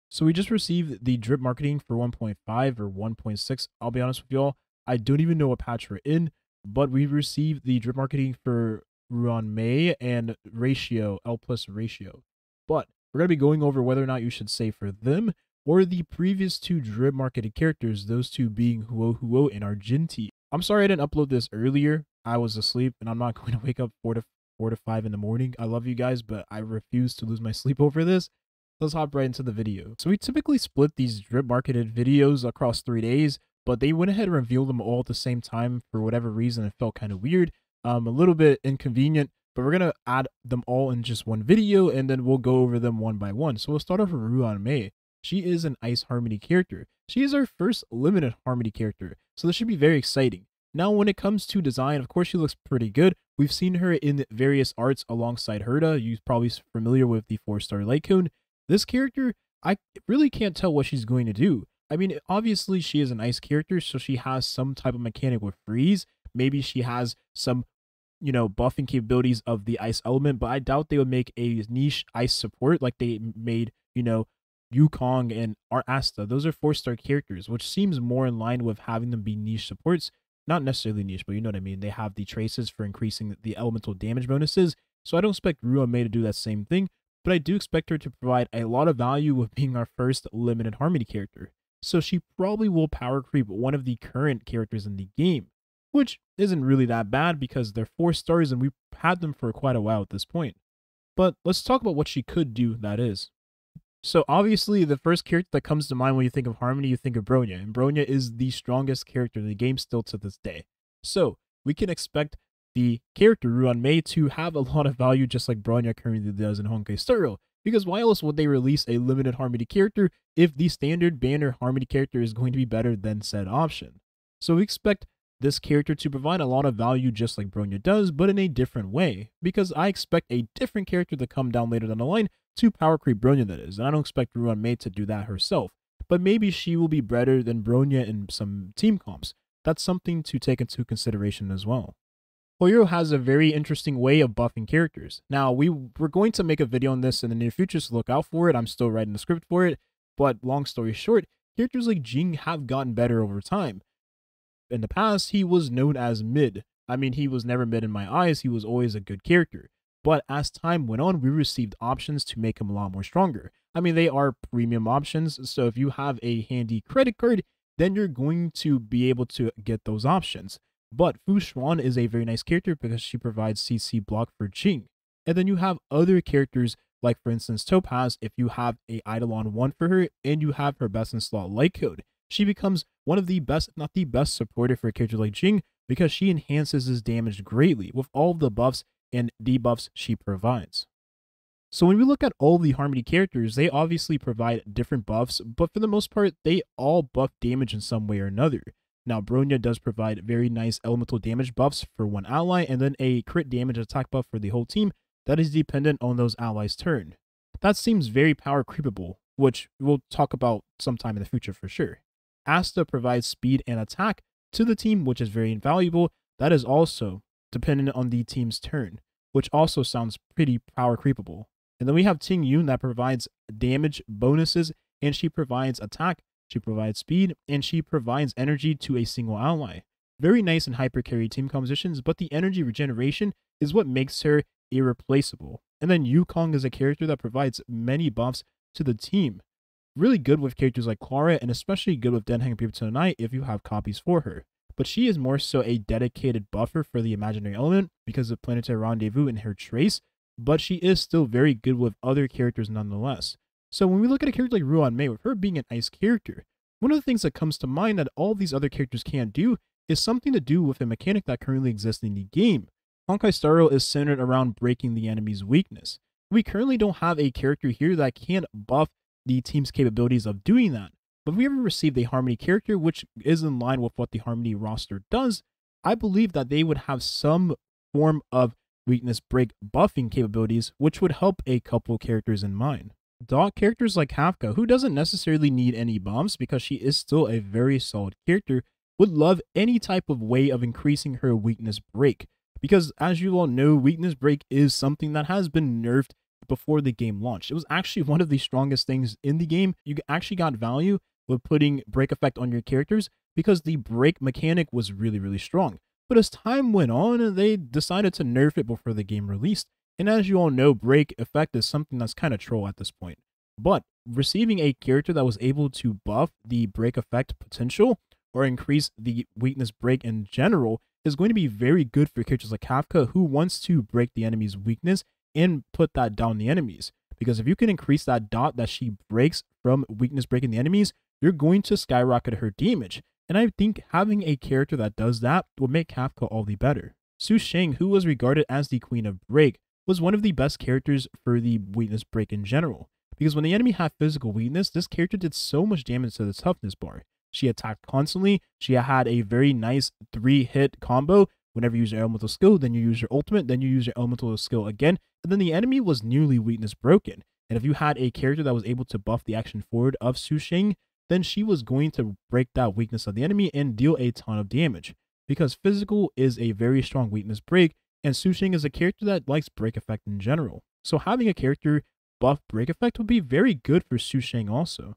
So we just received the drip marketing for 1.5 or 1.6. I'll be honest with y'all, I don't even know what patch we're in, but we received the drip marketing for Ruan Mei and ratio, L plus ratio. But we're going to be going over whether or not you should save for them or the previous two drip marketed characters, those two being Huo Huo and Argenti. I'm sorry I didn't upload this earlier. I was asleep and I'm not going to wake up 4 to 5 in the morning. I love you guys, but I refuse to lose my sleep over this. Let's hop right into the video. So we typically split these drip marketed videos across 3 days, but they went ahead and revealed them all at the same time for whatever reason. It felt kind of weird, a little bit inconvenient, but we're going to add them all in just one video and then we'll go over them one by one. So we'll start off with Ruan Mei. She is an Ice Harmony character. She is our first limited Harmony character, so this should be very exciting. Now, when it comes to design, of course, she looks pretty good. We've seen her in various arts alongside Herta. You're probably familiar with the 4-star light cone. This character, I really can't tell what she's going to do. I mean, obviously, she is an ice character, so she has some type of mechanic with freeze. Maybe she has some, buffing capabilities of the ice element, but I doubt they would make a niche ice support like they made, Yukong and Asta. Those are 4-star characters, which seems more in line with having them be niche supports. Not necessarily niche, but you know what I mean. They have the traces for increasing the elemental damage bonuses, so I don't expect Ruan Mei to do that same thing, but I do expect her to provide a lot of value with being our first limited Harmony character. So she probably will power creep one of the current characters in the game, which isn't really that bad because they're 4 stars and we've had them for quite a while at this point. But let's talk about what she could do, that is. So obviously, the first character that comes to mind when you think of Harmony, you think of Bronya, and Bronya is the strongest character in the game still to this day. So we can expect the character Ruan Mei to have a lot of value just like Bronya currently does in Honkai Star Rail, because why else would they release a limited Harmony character if the standard banner Harmony character is going to be better than said option? So we expect this character to provide a lot of value just like Bronya does, but in a different way, because I expect a different character to come down later down the line to power creep Bronya, that is, and I don't expect Ruan Mei to do that herself, but maybe she will be better than Bronya in some team comps. That's something to take into consideration as well. Hoyo has a very interesting way of buffing characters. Now, we're going to make a video on this in the near future, so look out for it. I'm still writing the script for it, but long story short, characters like Jing have gotten better over time. In the past, he was known as mid. I mean, he was never mid in my eyes, he was always a good character. But as time went on, we received options to make him a lot more stronger. I mean, they are premium options, so if you have a handy credit card, then you're going to be able to get those options. But Fu Xuan is a very nice character because she provides CC block for Jing. And then you have other characters like, for instance, Topaz. If you have a Eidolon 1 for her and you have her best in slot light code, she becomes one of the best, if not the best supporter for a character like Jing because she enhances his damage greatly with all of the buffs and debuffs she provides. So when we look at all the Harmony characters, they obviously provide different buffs, but for the most part, they all buff damage in some way or another. Now, Bronya does provide very nice elemental damage buffs for one ally, and then a crit damage attack buff for the whole team that is dependent on those allies' turn. That seems very power creepable, which we'll talk about sometime in the future for sure. Asta provides speed and attack to the team, which is very invaluable. That is also dependent on the team's turn, which also sounds pretty power creepable. And then we have Ting Yun that provides damage bonuses, and she provides attack, she provides speed, and she provides energy to a single ally. Very nice in hyper carry team compositions, but the energy regeneration is what makes her irreplaceable. And then Yukong is a character that provides many buffs to the team. Really good with characters like Clara, and especially good with Den Hang People to the Night if you have copies for her. But she is more so a dedicated buffer for the imaginary element because of Planetary Rendezvous and her trace, but she is still very good with other characters nonetheless. So when we look at a character like Ruan Mei, with her being an ice character, one of the things that comes to mind that all these other characters can't do is something to do with a mechanic that currently exists in the game. Honkai Star Rail is centered around breaking the enemy's weakness. We currently don't have a character here that can buff the team's capabilities of doing that. But if we ever received a Harmony character, which is in line with what the Harmony roster does, I believe that they would have some form of weakness break buffing capabilities, which would help a couple characters in mind. Dog characters like Kafka, who doesn't necessarily need any bombs because she is still a very solid character, would love any type of way of increasing her weakness break. Because as you all know, weakness break is something that has been nerfed before the game launched. It was actually one of the strongest things in the game. You actually got value with putting break effect on your characters because the break mechanic was really, really strong. But as time went on, they decided to nerf it before the game released. And as you all know, break effect is something that's kind of troll at this point. But receiving a character that was able to buff the break effect potential or increase the weakness break in general is going to be very good for characters like Kafka, who wants to break the enemy's weakness and put that down the enemies. Because if you can increase that dot that she breaks from weakness breaking the enemies, you're going to skyrocket her damage. And I think having a character that does that will make Kafka all the better. Su Sheng, who was regarded as the Queen of Break, was one of the best characters for the weakness break in general. Because when the enemy had physical weakness, this character did so much damage to the toughness bar. She attacked constantly. She had a very nice 3-hit combo. Whenever you use your elemental skill, then you use your ultimate, then you use your elemental skill again, and then the enemy was nearly weakness broken. And if you had a character that was able to buff the action forward of Su Sheng, then she was going to break that weakness of the enemy and deal a ton of damage. Because physical is a very strong weakness break, and Su Sheng is a character that likes break effect in general. So having a character buff break effect would be very good for Su Sheng also.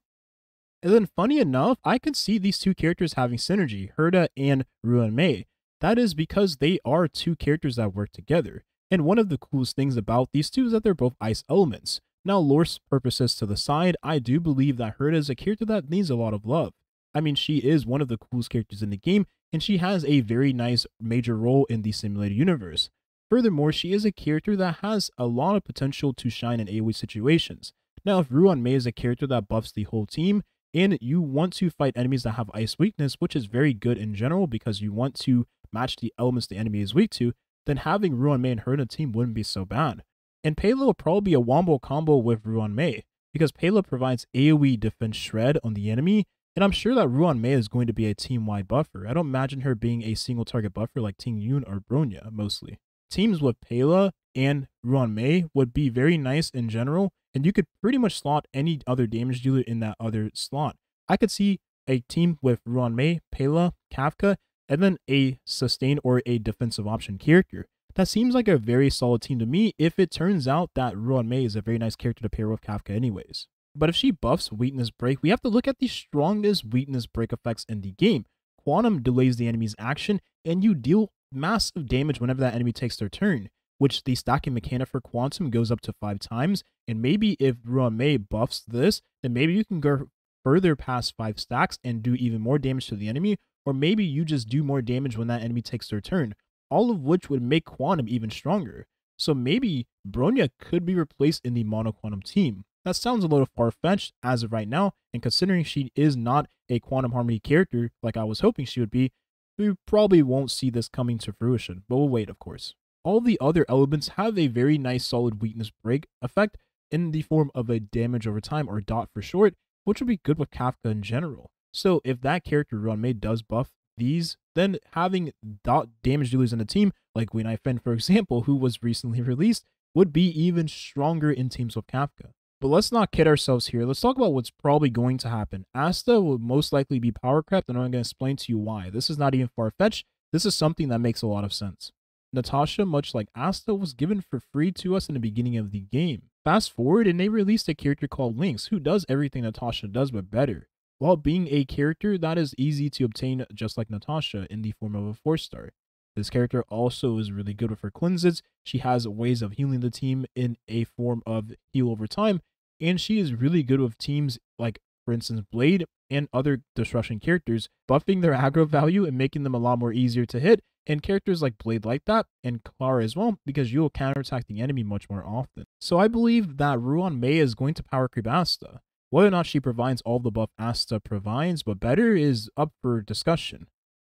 And then funny enough, I could see these two characters having synergy, Herta and Ruan Mei. That is because they are two characters that work together. And one of the coolest things about these two is that they're both ice elements. Now, lore purposes to the side, I do believe that Herta is a character that needs a lot of love. I mean, she is one of the coolest characters in the game, and she has a very nice major role in the simulated universe. Furthermore, she is a character that has a lot of potential to shine in AoE situations. Now, if Ruan Mei is a character that buffs the whole team, and you want to fight enemies that have ice weakness, which is very good in general because you want to match the elements the enemy is weak to, then having Ruan Mei and her in a team wouldn't be so bad. And Pela will probably be a wombo combo with Ruan Mei, because Pela provides AoE defense shred on the enemy, and I'm sure that Ruan Mei is going to be a team-wide buffer. I don't imagine her being a single target buffer like Ting Yun or Bronya, mostly. Teams with Pela and Ruan Mei would be very nice in general, and you could pretty much slot any other damage dealer in that other slot. I could see a team with Ruan Mei, Pela, Kafka, and then a sustain or a defensive option character. That seems like a very solid team to me if it turns out that Ruan Mei is a very nice character to pair with Kafka anyways. But if she buffs weakness break, we have to look at the strongest weakness break effects in the game. Quantum delays the enemy's action, and you deal massive damage whenever that enemy takes their turn, which the stacking mechanic for Quantum goes up to 5 times, and maybe if Ruan Mei buffs this, then maybe you can go further past 5 stacks and do even more damage to the enemy, or maybe you just do more damage when that enemy takes their turn, all of which would make Quantum even stronger. So maybe Bronya could be replaced in the Mono Quantum team. That sounds a little far-fetched as of right now, and considering she is not a Quantum Harmony character like I was hoping she would be, we probably won't see this coming to fruition, but we'll wait, of course. All the other elements have a very nice solid weakness break effect in the form of a damage over time, or dot for short, which would be good with Kafka in general. So if that character Ruan Mei does buff these, then having dot damage dealers in a team, like Guinai Fen for example, who was recently released, would be even stronger in teams with Kafka. But let's not kid ourselves here. Let's talk about what's probably going to happen. Asta will most likely be power crept, and I'm going to explain to you why. This is not even far-fetched. This is something that makes a lot of sense. Natasha, much like Asta, was given for free to us in the beginning of the game. Fast forward, and they released a character called Lynx, who does everything Natasha does, but better, while being a character that is easy to obtain just like Natasha in the form of a 4-star. This character also is really good with her cleanses. She has ways of healing the team in a form of heal over time, and she is really good with teams like, for instance, Blade and other destruction characters, buffing their aggro value and making them a lot more easier to hit, and characters like Blade like that, and Clara as well, because you'll counterattack the enemy much more often. So I believe that Ruan Mei is going to power creep Asta. Whether or not she provides all the buff Asta provides, but better, is up for discussion.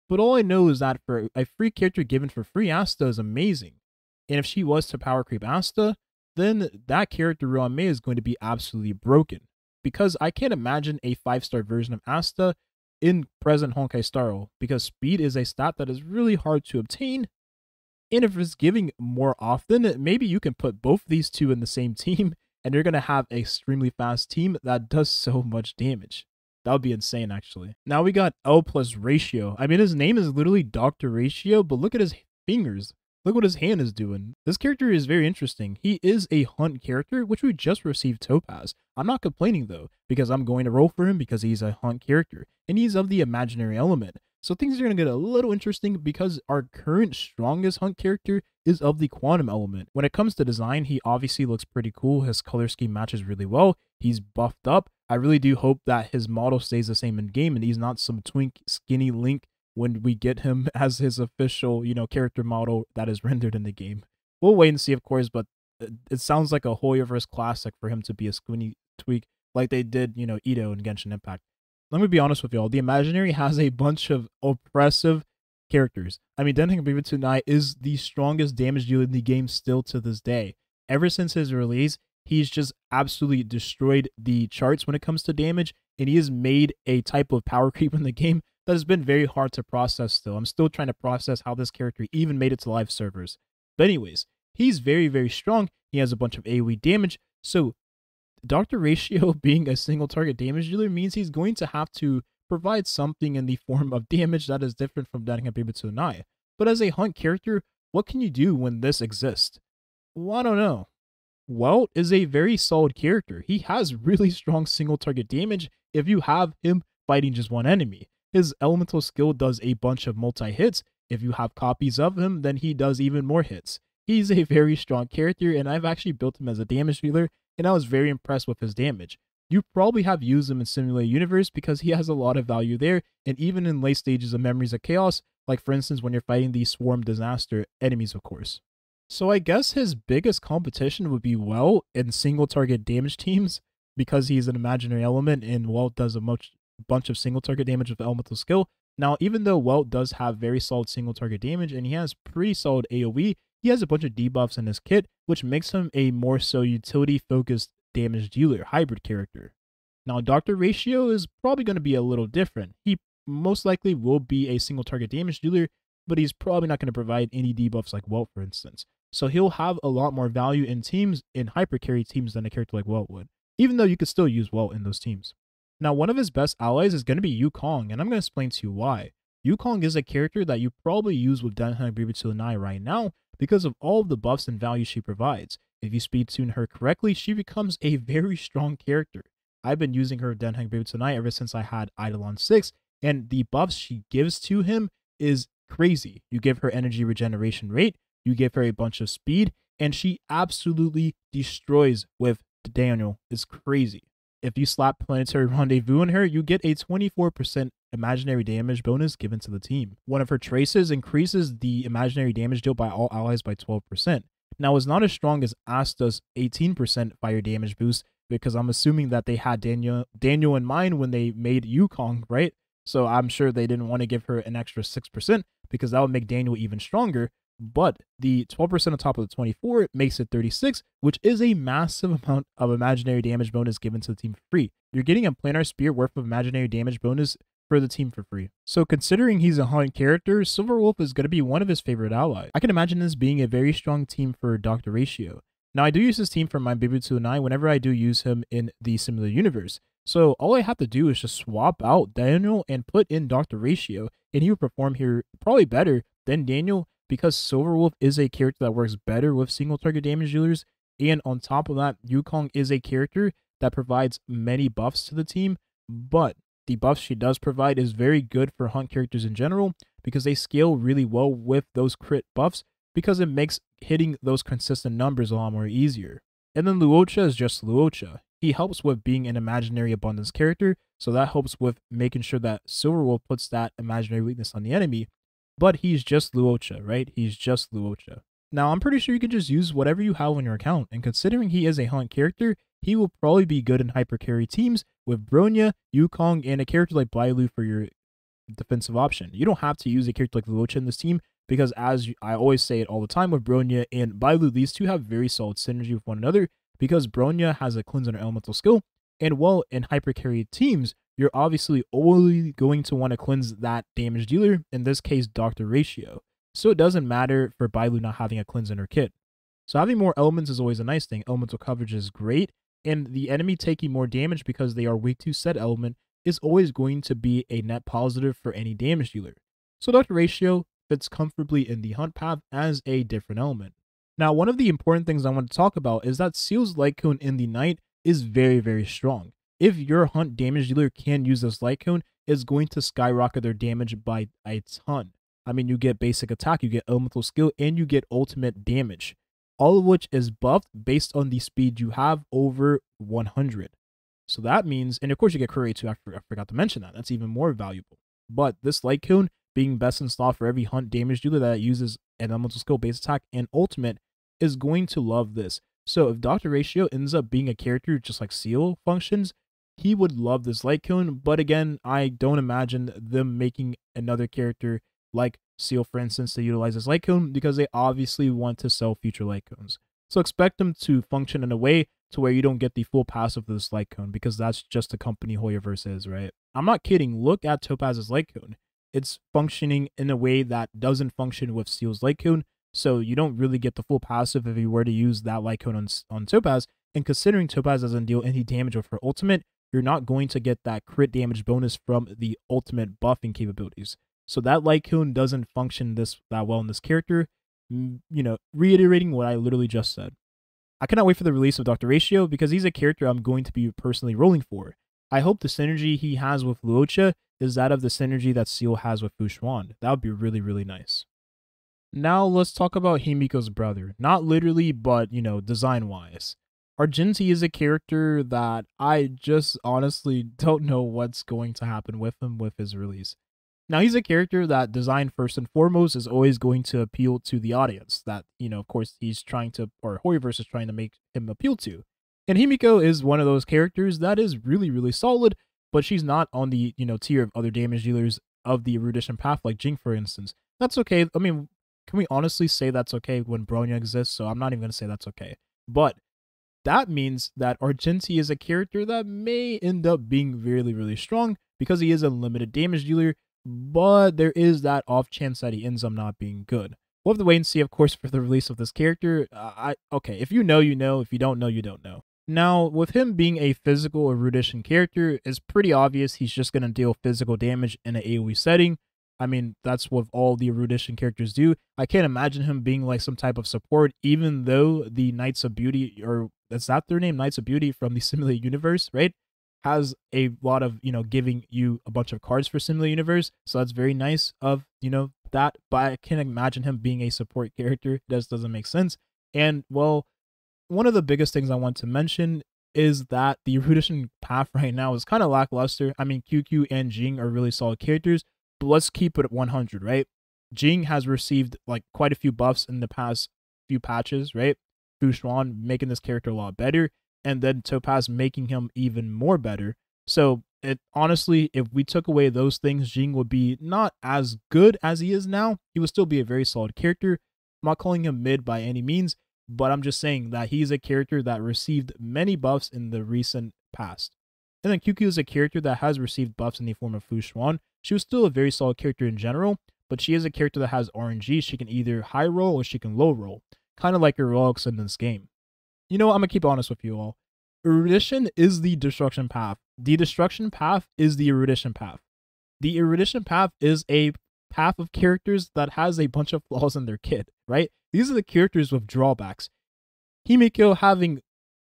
But all I know is that for a free character given for free, Asta is amazing. And if she was to power creep Asta, then that character Ruan Mei is going to be absolutely broken. Because I can't imagine a 5-star version of Asta in present Honkai style, because speed is a stat that is really hard to obtain. And if it's giving more often, maybe you can put both these two in the same team, and you're going to have an extremely fast team that does so much damage. That would be insane, actually. Now we got L plus Ratio. I mean, his name is literally Dr. Ratio, but look at his fingers. Look what his hand is doing. This character is very interesting. He is a hunt character, which we just received Topaz. I'm not complaining though, because I'm going to roll for him because he's a hunt character, and he's of the imaginary element. So things are going to get a little interesting because our current strongest hunt character is of the quantum element. When it comes to design, he obviously looks pretty cool. His color scheme matches really well. He's buffed up. I really do hope that his model stays the same in game and he's not some twink skinny Link when we get him as his official, character model that is rendered in the game. We'll wait and see, of course, but it sounds like a Hoyoverse classic for him to be a skinny tweak like they did, Ito in Genshin Impact. Let me be honest with y'all. The Imaginary has a bunch of oppressive characters. I mean, Denheng tonight is the strongest damage dealer in the game still to this day. Ever since his release, he's just absolutely destroyed the charts when it comes to damage, and he has made a type of power creep in the game that has been very hard to process still. I'm still trying to process how this character even made it to live servers. But anyways, he's very, very strong. He has a bunch of AoE damage, so Dr. Ratio being a single target damage dealer means he's going to have to provide something in the form of damage that is different from Danganronpa. But as a hunt character, what can you do when this exists? Well, I don't know. Welt is a very solid character. He has really strong single target damage if you have him fighting just one enemy. His elemental skill does a bunch of multi-hits. If you have copies of him, then he does even more hits. He's a very strong character, and I've actually built him as a damage dealer, and I was very impressed with his damage. You probably have used him in Simulated Universe because he has a lot of value there, and even in late stages of Memories of Chaos, like for instance when you're fighting the Swarm Disaster enemies, of course. So I guess his biggest competition would be Welt in single target damage teams, because he's an imaginary element and Welt does a bunch of single target damage with elemental skill. Now, even though Welt does have very solid single target damage and he has pretty solid AoE, he has a bunch of debuffs in his kit, which makes him a more so utility-focused damage dealer hybrid character. Now, Dr. Ratio is probably going to be a little different. He most likely will be a single target damage dealer, but he's probably not going to provide any debuffs like Welt, for instance. So he'll have a lot more value in teams, in hyper carry teams, than a character like Welt would, even though you could still use Welt in those teams. Now, one of his best allies is going to be Yukong, and I'm going to explain to you why. Yukong is a character that you probably use with Danheng right now because of all of the buffs and value she provides. If you speed tune her correctly, she becomes a very strong character. I've been using her Danheng ever since I had Eidolon 6, and the buffs she gives to him is crazy. You give her energy regeneration rate, you give her a bunch of speed, and she absolutely destroys with Daniel. It's crazy. If you slap Planetary Rendezvous on her, you get a 24% imaginary damage bonus given to the team. One of her traces increases the imaginary damage dealt by all allies by 12%. Now, it's not as strong as Asta's 18% fire damage boost, because I'm assuming that they had Daniel in mind when they made Yukong, right? So I'm sure they didn't want to give her an extra 6% because that would make Daniel even stronger. But the 12% on top of the 24 makes it 36, which is a massive amount of imaginary damage bonus given to the team for free. You're getting a planar spear worth of imaginary damage bonus for the team for free. So considering he's a hunt character, Silverwolf is going to be one of his favorite allies. I can imagine this being a very strong team for Dr. Ratio. Now, I do use this team for my Bibu209 whenever I do use him in the Simulated Universe. So all I have to do is just swap out Daniel and put in Dr. Ratio, and he would perform here probably better than Daniel, because Silverwolf is a character that works better with single target damage dealers, and on top of that, Yukong is a character that provides many buffs to the team, but the buffs she does provide is very good for hunt characters in general, because they scale really well with those crit buffs, because it makes hitting those consistent numbers a lot more easier. And then Luocha is just Luocha. He helps with being an imaginary abundance character, so that helps with making sure that Silverwolf puts that imaginary weakness on the enemy, but he's just Luocha, right? He's just Luocha. Now, I'm pretty sure you can just use whatever you have on your account, and considering he is a hunt character, he will probably be good in hyper carry teams with Bronya, Yukong, and a character like Bailu for your defensive option. You don't have to use a character like Luocha in this team, because as I always say it all the time with Bronya and Bailu, these two have very solid synergy with one another, because Bronya has a cleanse on her elemental skill, and well, in hyper carry teams, you're obviously only going to want to cleanse that damage dealer, in this case Dr. Ratio. So it doesn't matter for Bailu not having a cleanse in her kit. So having more elements is always a nice thing. Elemental coverage is great, and the enemy taking more damage because they are weak to said element is always going to be a net positive for any damage dealer. So Dr. Ratio, fits comfortably in the hunt path as a different element. Now, one of the important things I want to talk about is that Seal's light cone in the night is very, very strong. If your hunt damage dealer can use this light cone, it's going to skyrocket their damage by a ton. I mean, you get basic attack, you get elemental skill, and you get ultimate damage, all of which is buffed based on the speed you have over 100. So that means, and of course you get Courier too, I forgot to mention that. That's even more valuable. But this light cone being best in slot for every hunt damage dealer that uses an elemental skill, base attack, and ultimate is going to love this. So if Dr. Ratio ends up being a character just like Seal functions, he would love this light cone. But again, I don't imagine them making another character like Seal, for instance, to utilize this light cone because they obviously want to sell future light cones. So expect them to function in a way to where you don't get the full passive of this light cone because that's just the company Hoyoverse is, right? I'm not kidding. Look at Topaz's light cone. It's functioning in a way that doesn't function with Seal's light cone, so you don't really get the full passive if you were to use that light cone on Topaz. And considering Topaz doesn't deal any damage with her ultimate, you're not going to get that crit damage bonus from the ultimate buffing capabilities. So that light cone doesn't function that well in this character. Reiterating what I literally just said. I cannot wait for the release of Dr. Ratio because he's a character I'm going to be personally rolling for. I hope the synergy he has with Luocha is that of the synergy that Seal has with Fu Xuan. That would be really, really nice. Now let's talk about Himiko's brother. Not literally, but, design-wise. Argenti is a character that I just honestly don't know what's going to happen with him with his release. Now, he's a character that design first and foremost is always going to appeal to the audience that, of course, he's trying to, or Hoyoverse is trying to make him appeal to. And Himiko is one of those characters that is really, really solid, but she's not on the, tier of other damage dealers of the erudition path, like Jing, for instance. That's okay. I mean, can we honestly say that's okay when Bronya exists? So I'm not even going to say that's okay. But that means that Argenti is a character that may end up being really, really strong because he is a limited damage dealer, but there is that off chance that he ends up not being good. We'll have to wait and see, of course, for the release of this character. Okay, if you know, you know. If you don't know, you don't know. Now, with him being a physical erudition character, it's pretty obvious he's just going to deal physical damage in an AoE setting. I mean, that's what all the erudition characters do. I can't imagine him being like some type of support, even though the Knights of Beauty, or that's not their name, Knights of Beauty from the Simulated Universe, right? Has a lot of, giving you a bunch of cards for Simulated Universe. So that's very nice of, that. But I can't imagine him being a support character. That doesn't make sense. And, well, one of the biggest things I want to mention is that the erudition path right now is kind of lackluster. I mean, QQ and Jing are really solid characters, but let's keep it at 100, right? Jing has received like quite a few buffs in the past few patches, right? Fu Xuan making this character a lot better, and then Topaz making him even more better. So honestly, if we took away those things, Jing would be not as good as he is now. He would still be a very solid character. I'm not calling him mid by any means, but I'm just saying that he's a character that received many buffs in the recent past. And then QQ is a character that has received buffs in the form of Fu Xuan. She was still a very solid character in general, but she is a character that has RNG. She can either high roll or she can low roll, kind of like heroics in this game. I'm going to keep honest with you all. Erudition is the destruction path. The destruction path is the erudition path. The erudition path is a path of characters that has a bunch of flaws in their kit, right? These are the characters with drawbacks. Himiko having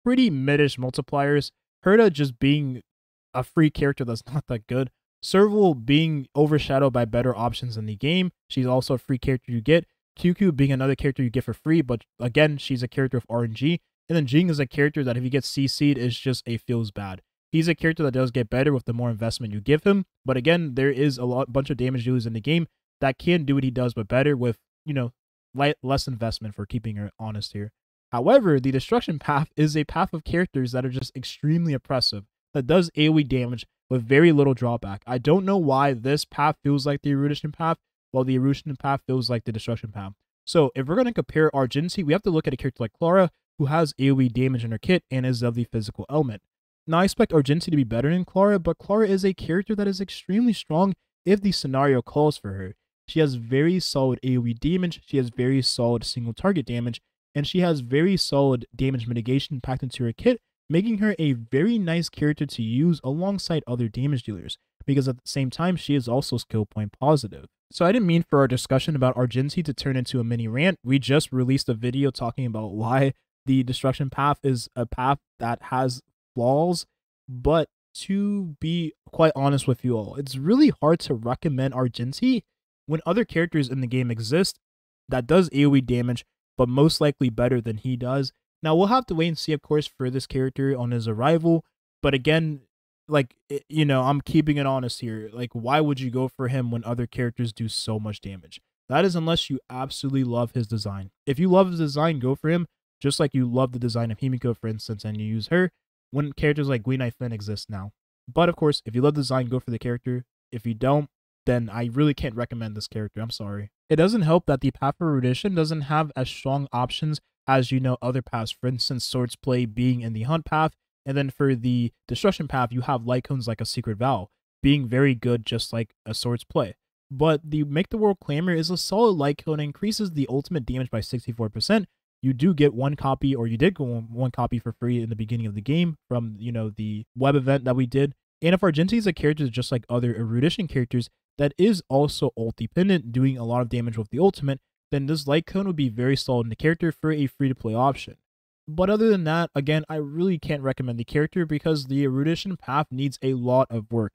pretty mid-ish multipliers, Herta just being a free character that's not that good, Serval being overshadowed by better options in the game, she's also a free character you get, QQ being another character you get for free, but again, she's a character of RNG, and then Jing is a character that if he gets CC'd, is just a feels bad. He's a character that does get better with the more investment you give him, but again, there is a bunch of damage dealers in the game that can do what he does, but better with, less investment, for keeping her honest here. However, the destruction path is a path of characters that are just extremely oppressive, that does AoE damage with very little drawback. I don't know why this path feels like the erudition path, while the erudition path feels like the destruction path. So if we're going to compare Argenti, we have to look at a character like Clara, who has AoE damage in her kit and is of the physical element. Now, I expect Argenti to be better than Clara, but Clara is a character that is extremely strong if the scenario calls for her. She has very solid AoE damage, she has very solid single target damage, and she has very solid damage mitigation packed into her kit, making her a very nice character to use alongside other damage dealers. because at the same time, she is also skill point positive. So I didn't mean for our discussion about Argenti to turn into a mini rant. We just released a video talking about why the destruction path is a path that has flaws, but to be quite honest with you all, it's really hard to recommend Argenti when other characters in the game exist that does AoE damage, but most likely better than he does. Now, we'll have to wait and see, of course, for this character on his arrival, but again, like, you know, I'm keeping it honest here. Like, why would you go for him when other characters do so much damage? That is unless you absolutely love his design. If you love his design, go for him, just like you love the design of Himiko, for instance, and you use her when characters like Gui Flynn exist now. But, of course, if you love the design, go for the character. If you don't, then I really can't recommend this character. I'm sorry. It doesn't help that the path for erudition doesn't have as strong options as, you know, other paths. For instance, Swords Play being in the Hunt path, and then for the Destruction path, you have light cones like a Secret Vow, being very good just like a Swords Play. But the Make the World Clamor is a solid light cone, increases the ultimate damage by 64%. You do get one copy, or you did get one copy for free in the beginning of the game from, you know, the web event that we did. And if Argenti is a character just like other erudition characters that is also ult dependent, doing a lot of damage with the ultimate, then this light cone would be very solid in the character for a free-to-play option. But other than that, again, I really can't recommend the character because the erudition path needs a lot of work.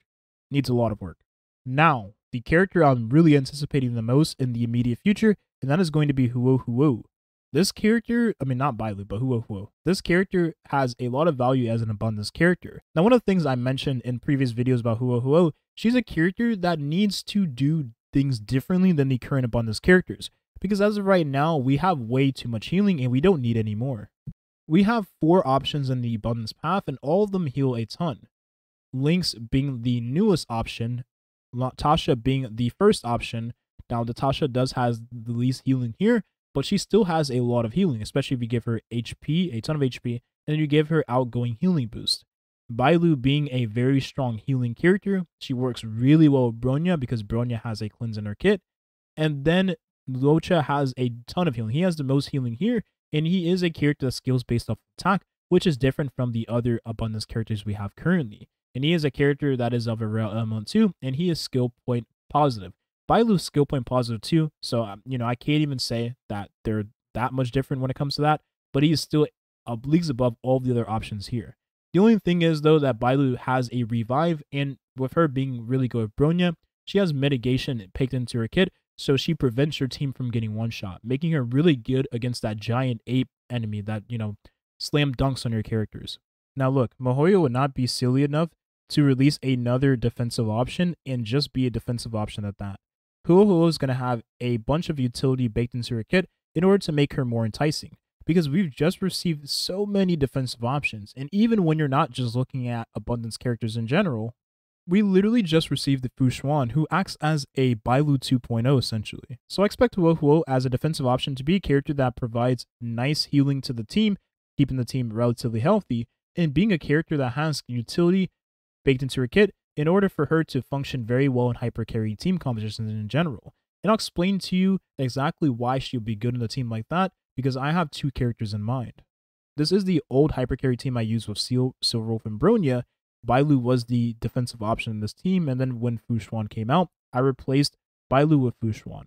Now, the character I'm really anticipating the most in the immediate future, and that is going to be Huo Huo. This character, I mean, not Bailu, but Huo Huo. This character has a lot of value as an abundance character. Now, one of the things I mentioned in previous videos about Huo Huo, she's a character that needs to do things differently than the current abundance characters. Because as of right now, we have way too much healing and we don't need any more. We have 4 options in the abundance path and all of them heal a ton. Lynx being the newest option, Tasha being the first option. Now, the Tasha does has the least healing here, but she still has a lot of healing, especially if you give her HP, a ton of HP, and then you give her outgoing healing boost. Bailu being a very strong healing character, she works really well with Bronya because Bronya has a cleanse in her kit. And then Luocha has a ton of healing. He has the most healing here, and he is a character that skills based off attack, which is different from the other abundance characters we have currently. And he is a character that is of a rare element too, and he is skill point positive. Bailu's skill point positive too, so you know, I can't even say that they're that much different when it comes to that, but he is still leagues above all the other options here. The only thing is though that Bailu has a revive, and with her being really good with Bronya, she has mitigation baked into her kit, so she prevents your team from getting one shot, making her really good against that giant ape enemy that, you know, slam dunks on your characters. Now look, MiHoYo would not be silly enough to release another defensive option and just be a defensive option at that. Huo Huo is going to have a bunch of utility baked into her kit in order to make her more enticing, because we've just received so many defensive options, and even when you're not just looking at abundance characters in general, we literally just received the Fu Xuan, who acts as a Bailu 2.0 essentially. So I expect Huo Huo as a defensive option to be a character that provides nice healing to the team, keeping the team relatively healthy, and being a character that has utility baked into her kit in order for her to function very well in hyper carry team compositions in general. And I'll explain to you exactly why she'll be good in a team like that, because I have 2 characters in mind. This is the old hyper carry team I used with Silverwolf and Bronya. Bailu was the defensive option in this team, and then when Fu Xuan came out, I replaced Bailu with Fu Xuan.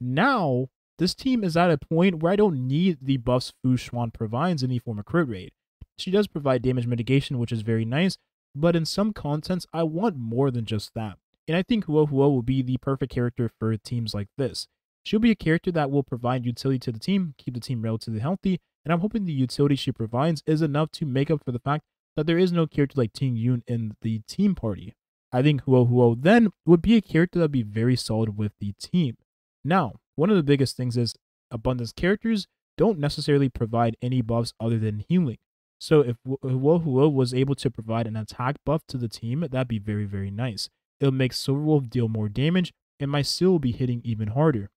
Now, this team is at a point where I don't need the buffs Fu Xuan provides in the form of crit rate. She does provide damage mitigation, which is very nice, but in some contents, I want more than just that. And I think Huo Huo will be the perfect character for teams like this. She'll be a character that will provide utility to the team, keep the team relatively healthy, and I'm hoping the utility she provides is enough to make up for the fact that there is no character like Ting Yun in the team party. I think Huo Huo then would be a character that would be very solid with the team. Now, one of the biggest things is abundance characters don't necessarily provide any buffs other than healing. So if Huo Huo was able to provide an attack buff to the team, that'd be very, very nice. It'll make Silverwolf deal more damage, and my Seal will be hitting even harder.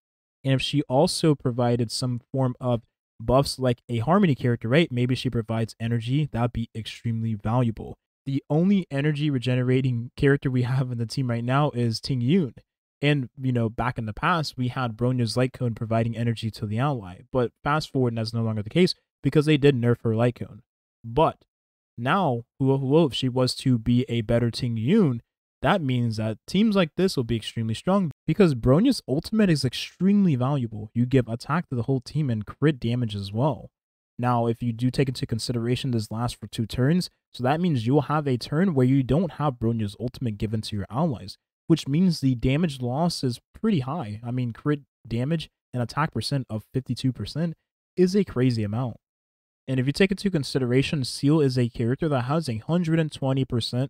And if she also provided some form of buffs like a Harmony character, right? Maybe she provides energy, that'd be extremely valuable. The only energy regenerating character we have in the team right now is Ting Yun. And, you know, back in the past, we had Bronya's Light Cone providing energy to the ally. But fast forward, and that's no longer the case because they did nerf her Light Cone. But now, Huo Huo, if she was to be a better Ting Yun, that means that teams like this will be extremely strong because Bronya's ultimate is extremely valuable. You give attack to the whole team and crit damage as well. Now, if you do take into consideration this lasts for 2 turns, so that means you will have a turn where you don't have Bronya's ultimate given to your allies, which means the damage loss is pretty high. I mean, crit damage and attack percent of 52% is a crazy amount. And if you take into consideration, Seal is a character that has 120%.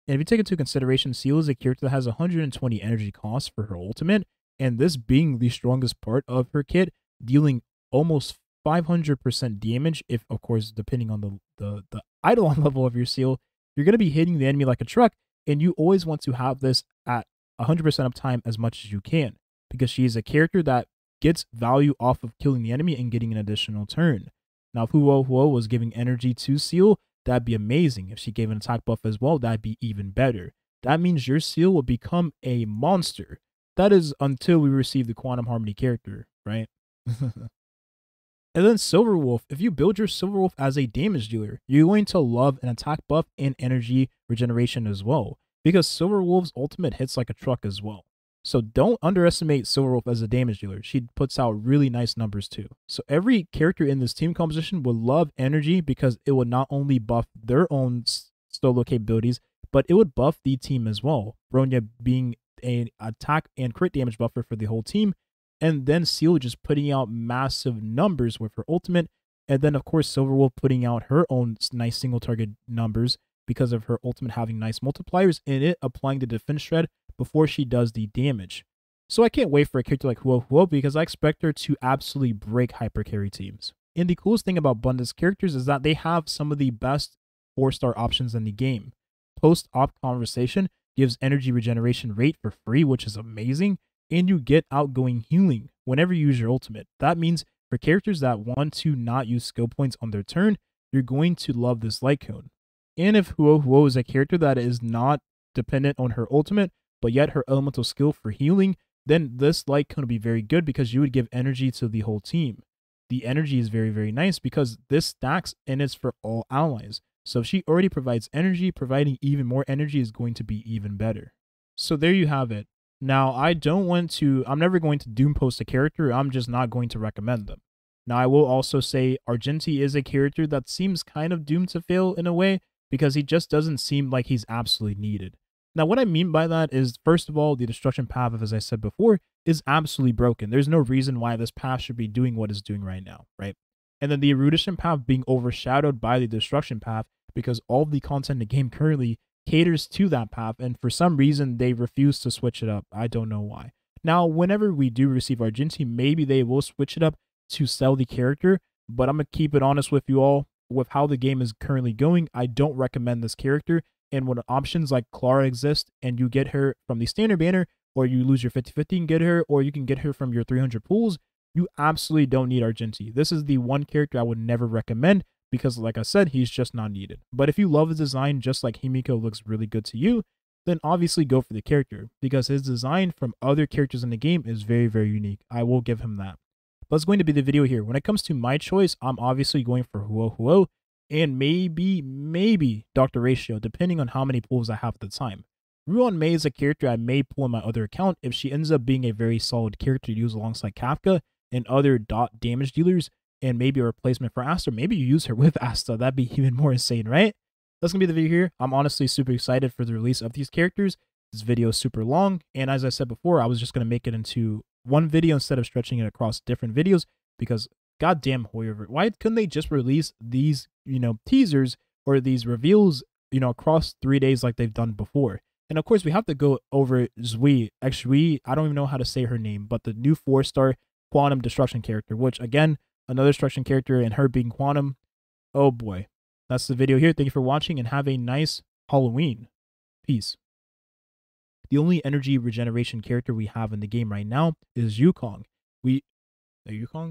And if you take into consideration, Seal is a character that has 120 energy costs for her ultimate, and this being the strongest part of her kit, dealing almost 500% damage, if of course, depending on the Eidolon level of your Seal, you're going to be hitting the enemy like a truck, and you always want to have this at 100% uptime as much as you can, because she is a character that gets value off of killing the enemy and getting an additional turn. Now, if Huo Huo was giving energy to Seal, that'd be amazing. If she gave an attack buff as well, that'd be even better. That means your Seal will become a monster. That is until we receive the Quantum Harmony character, right? And then Silver Wolf, if you build your Silver Wolf as a damage dealer, you're going to love an attack buff and energy regeneration as well, because Silver Wolf's ultimate hits like a truck as well. So don't underestimate Silver Wolf as a damage dealer. She puts out really nice numbers too. So every character in this team composition will love energy because it would not only buff their own solo capabilities, but it would buff the team as well. Bronya being an attack and crit damage buffer for the whole team, and then Seal just putting out massive numbers with her ultimate, and then of course Silver Wolf putting out her own nice single target numbers because of her ultimate having nice multipliers and it applying the defense shred before she does the damage. So I can't wait for a character like Huo Huo because I expect her to absolutely break hyper carry teams. And the coolest thing about Bunda's characters is that they have some of the best 4-star options in the game. Post-op conversation gives energy regeneration rate for free, which is amazing, and you get outgoing healing whenever you use your ultimate. That means for characters that want to not use skill points on their turn, you're going to love this light cone. And if Huo Huo is a character that is not dependent on her ultimate, but yet her elemental skill for healing, then this light cone would be very good because you would give energy to the whole team. The energy is very, very nice because this stacks and it's for all allies. So if she already provides energy, providing even more energy is going to be even better. So there you have it. Now, I'm never going to doom post a character, I'm just not going to recommend them. Now, I will also say Argenti is a character that seems kind of doomed to fail in a way because he just doesn't seem like he's absolutely needed. Now, what I mean by that is, first of all, the destruction path, as I said before, is absolutely broken. There's no reason why this path should be doing what it's doing right now, right? And then the erudition path being overshadowed by the destruction path because all of the content in the game currently caters to that path, and for some reason, they refuse to switch it up. I don't know why. Now, whenever we do receive Argenti, maybe they will switch it up to sell the character, but I'm going to keep it honest with you all. With how the game is currently going, I don't recommend this character. And when options like Clara exist and you get her from the standard banner, or you lose your 50-50 and get her, or you can get her from your 300 pools, you absolutely don't need Argenti. This is the one character I would never recommend because, like I said, he's just not needed. But if you love his design just like Himiko looks really good to you, then obviously go for the character because his design from other characters in the game is very, very unique. I will give him that. But it's going to be the video here. When it comes to my choice, I'm obviously going for Huo Huo and maybe Dr. Ratio, depending on how many pulls I have at the time. Ruan Mei is a character I may pull on my other account if she ends up being a very solid character to use alongside Kafka and other dot damage dealers, and maybe a replacement for Asta. Maybe you use her with Asta. That'd be even more insane, right? That's going to be the video here. I'm honestly super excited for the release of these characters. This video is super long, and as I said before, I was just going to make it into one video instead of stretching it across different videos because goddamn Hoyoverse, why couldn't they just release these, teasers or these reveals, across 3 days like they've done before? And of course, we have to go over Zui, I don't even know how to say her name, but the new 4-star Quantum Destruction character, which again, another destruction character and her being Quantum. Oh boy. That's the video here. Thank you for watching and have a nice Halloween. Peace. The only energy regeneration character we have in the game right now is Yukong. Yukong?